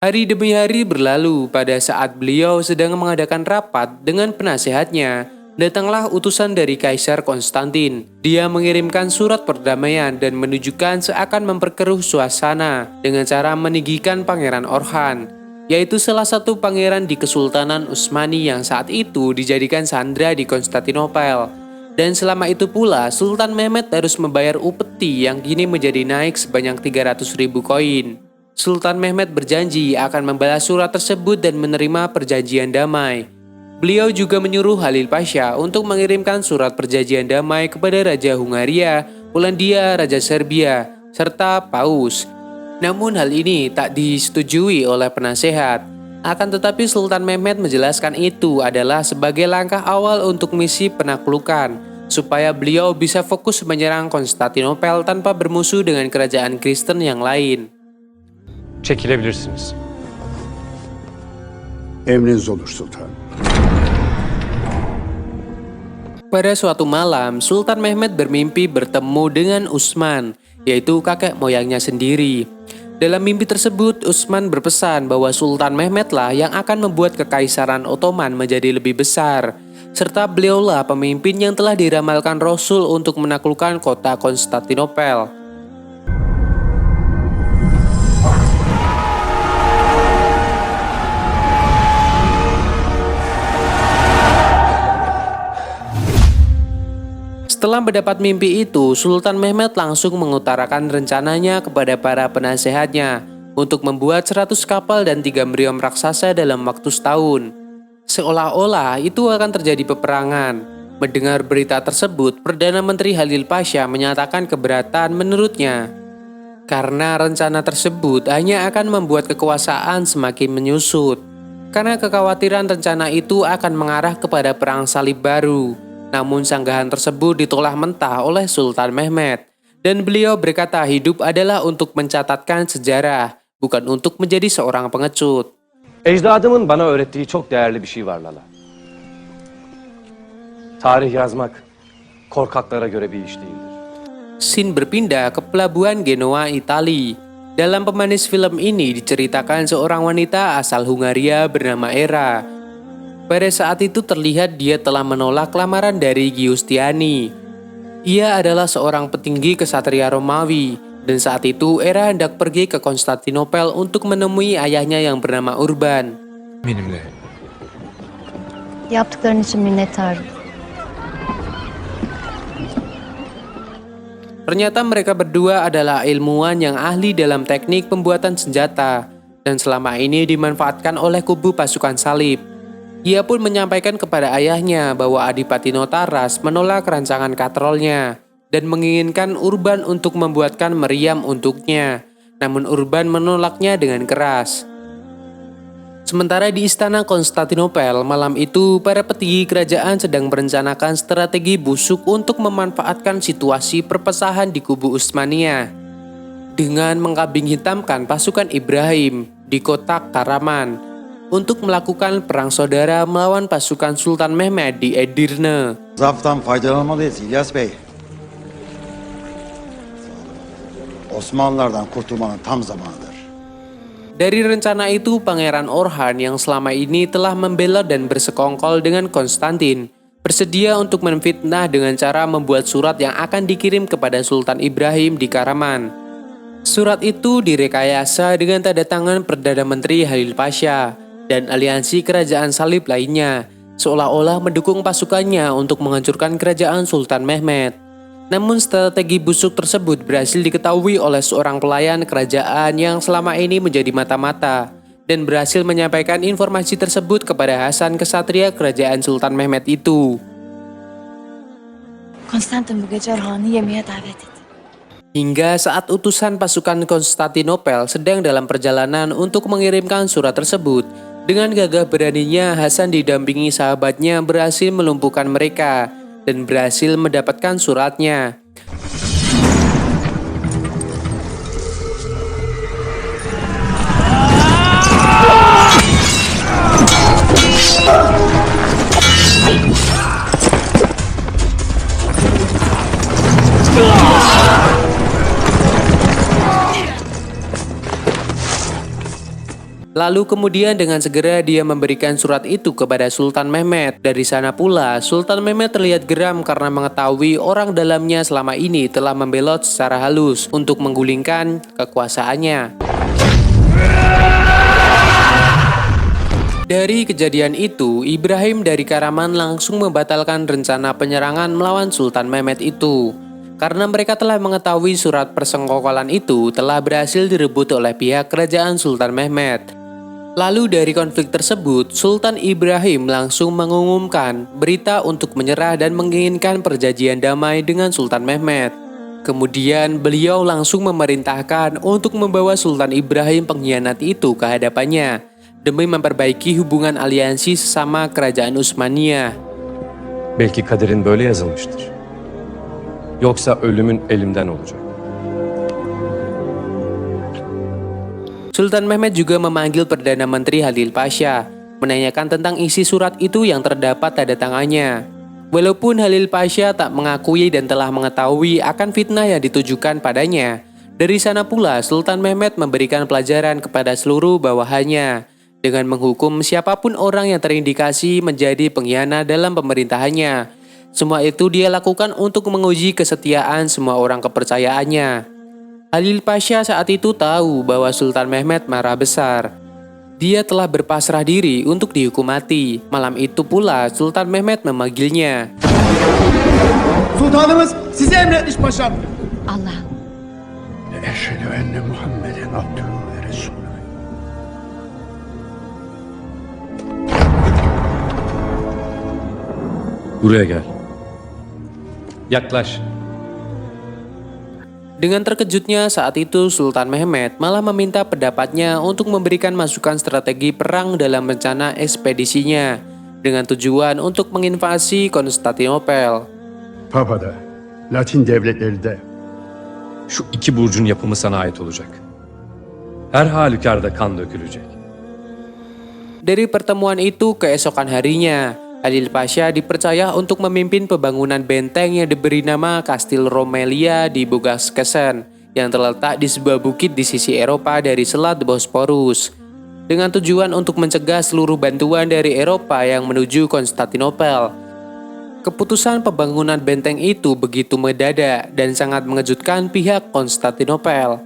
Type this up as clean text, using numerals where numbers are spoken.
Hari demi hari berlalu. Pada saat beliau sedang mengadakan rapat dengan penasehatnya, datanglah utusan dari Kaisar Konstantin. Dia mengirimkan surat perdamaian dan menunjukkan seakan memperkeruh suasana dengan cara meninggikan Pangeran Orhan, yaitu salah satu pangeran di Kesultanan Utsmani yang saat itu dijadikan sandera di Konstantinopel. Dan selama itu pula, Sultan Mehmed harus membayar upeti yang kini menjadi naik sebanyak 300.000 koin. Sultan Mehmed berjanji akan membalas surat tersebut dan menerima perjanjian damai. Beliau juga menyuruh Halil Pasha untuk mengirimkan surat perjanjian damai kepada Raja Hungaria, Polandia, Raja Serbia, serta Paus. Namun hal ini tak disetujui oleh penasehat. Akan tetapi Sultan Mehmed menjelaskan itu adalah sebagai langkah awal untuk misi penaklukan, supaya beliau bisa fokus menyerang Konstantinopel tanpa bermusuh dengan kerajaan Kristen yang lain. Çekilebilirsiniz. Emriniz olur sultan. Pada suatu malam, Sultan Mehmed bermimpi bertemu dengan Utsman, yaitu kakek moyangnya sendiri. Dalam mimpi tersebut, Utsman berpesan bahwa Sultan Mehmedlah yang akan membuat kekaisaran Ottoman menjadi lebih besar, serta beliaulah pemimpin yang telah diramalkan Rasul untuk menaklukkan kota Konstantinopel. Setelah mendapat mimpi itu, Sultan Mehmed langsung mengutarakan rencananya kepada para penasehatnya untuk membuat 100 kapal dan 3 meriam raksasa dalam waktu setahun. Seolah-olah itu akan terjadi peperangan. Mendengar berita tersebut, Perdana Menteri Halil Pasha menyatakan keberatan menurutnya. Karena rencana tersebut hanya akan membuat kekuasaan semakin menyusut. Karena kekhawatiran rencana itu akan mengarah kepada perang salib baru. Namun sanggahan tersebut ditolak mentah oleh Sultan Mehmed, dan beliau berkata hidup adalah untuk mencatatkan sejarah, bukan untuk menjadi seorang pengecut. Ecdadımın bana öğrettiği çok değerli bir şey var Lala. Tarih yazmak korkaklara göre bir iş değildir. Scene berpindah ke pelabuhan Genoa, Italia. Dalam pemanis film ini diceritakan seorang wanita asal Hungaria bernama Era. Pada saat itu terlihat dia telah menolak lamaran dari Giustiani. Ia adalah seorang petinggi kesatria Romawi, dan saat itu Era hendak pergi ke Konstantinopel untuk menemui ayahnya yang bernama Urban. Benimle. Yaptıkların için minnettarım. Ternyata mereka berdua adalah ilmuwan yang ahli dalam teknik pembuatan senjata, dan selama ini dimanfaatkan oleh kubu pasukan salib. Ia pun menyampaikan kepada ayahnya bahwa Adipati Notaras menolak rancangan katrolnya dan menginginkan Urban untuk membuatkan meriam untuknya. Namun Urban menolaknya dengan keras. Sementara di istana Konstantinopel malam itu, para petinggi kerajaan sedang merencanakan strategi busuk untuk memanfaatkan situasi perpecahan di kubu Utsmania dengan mengkambing hitamkan pasukan Ibrahim di kota Karaman untuk melakukan perang saudara melawan pasukan Sultan Mehmed di Edirne. Zaaftan faydalanmalıyız İlyas Bey. Osmanlılardan kurtulmanın tam zamanıdır. Dari rencana itu, Pangeran Orhan yang selama ini telah membela dan bersekongkol dengan Konstantin, bersedia untuk menfitnah dengan cara membuat surat yang akan dikirim kepada Sultan Ibrahim di Karaman. Surat itu direkayasa dengan tanda tangan Perdana Menteri Halil Pasha dan aliansi kerajaan salib lainnya, seolah-olah mendukung pasukannya untuk menghancurkan kerajaan Sultan Mehmed. Namun strategi busuk tersebut berhasil diketahui oleh seorang pelayan kerajaan yang selama ini menjadi mata-mata dan berhasil menyampaikan informasi tersebut kepada Hasan kesatria kerajaan Sultan Mehmed itu. Konstantin bu gece Orhan'ı yemeğe davet etti. Hingga saat utusan pasukan Konstantinopel sedang dalam perjalanan untuk mengirimkan surat tersebut, dengan gagah beraninya Hasan didampingi sahabatnya berhasil melumpuhkan mereka dan berhasil mendapatkan suratnya. Lalu kemudian dengan segera dia memberikan surat itu kepada Sultan Mehmet. Dari sana pula, Sultan Mehmet terlihat geram karena mengetahui orang dalamnya selama ini telah membelot secara halus untuk menggulingkan kekuasaannya. Dari kejadian itu, Ibrahim dari Karaman langsung membatalkan rencana penyerangan melawan Sultan Mehmet itu. Karena mereka telah mengetahui surat persengkokolan itu telah berhasil direbut oleh pihak kerajaan Sultan Mehmet. Lalu dari konflik tersebut, Sultan Ibrahim langsung mengumumkan berita untuk menyerah dan menginginkan perjanjian damai dengan Sultan Mehmet. Kemudian beliau langsung memerintahkan untuk membawa Sultan Ibrahim pengkhianat itu ke hadapannya demi memperbaiki hubungan aliansi sesama kerajaan Utsmaniyah. Belki kaderin böyle yazılmıştır. Yoksa ölümün elimden olacak. Sultan Mehmet juga memanggil Perdana Menteri Halil Pasha, menanyakan tentang isi surat itu yang terdapat tanda tangannya. Walaupun Halil Pasha tak mengakui dan telah mengetahui akan fitnah yang ditujukan padanya, dari sana pula Sultan Mehmet memberikan pelajaran kepada seluruh bawahannya dengan menghukum siapapun orang yang terindikasi menjadi pengkhianat dalam pemerintahannya. Semua itu dia lakukan untuk menguji kesetiaan semua orang kepercayaannya. Halil Pasha saat itu tahu bahwa Sultan Mehmet marah besar. Dia telah berpasrah diri untuk dihukum mati. Malam itu pula Sultan Mehmet memanggilnya. Sultanımız sizi emretmiş paşam. Allah. Eşhedü enne Muhammeden abdühü ve resulü. Buraya gel. Yaklaş. Dengan terkejutnya saat itu Sultan Mehmet malah meminta pendapatnya untuk memberikan masukan strategi perang dalam rencana ekspedisinya dengan tujuan untuk menginvasi Konstantinopel. Papa'da, Latin devletleri de Şu iki burcun yapımı sana ait olacak. Her halükarda kan dökülecek. Dari pertemuan itu keesokan harinya, Halil Pasha dipercaya untuk memimpin pembangunan benteng yang diberi nama Kastil Romelia di Bogaskesen yang terletak di sebuah bukit di sisi Eropa dari Selat Bosporus dengan tujuan untuk mencegah seluruh bantuan dari Eropa yang menuju Konstantinopel. Keputusan pembangunan benteng itu begitu mendadak dan sangat mengejutkan pihak Konstantinopel.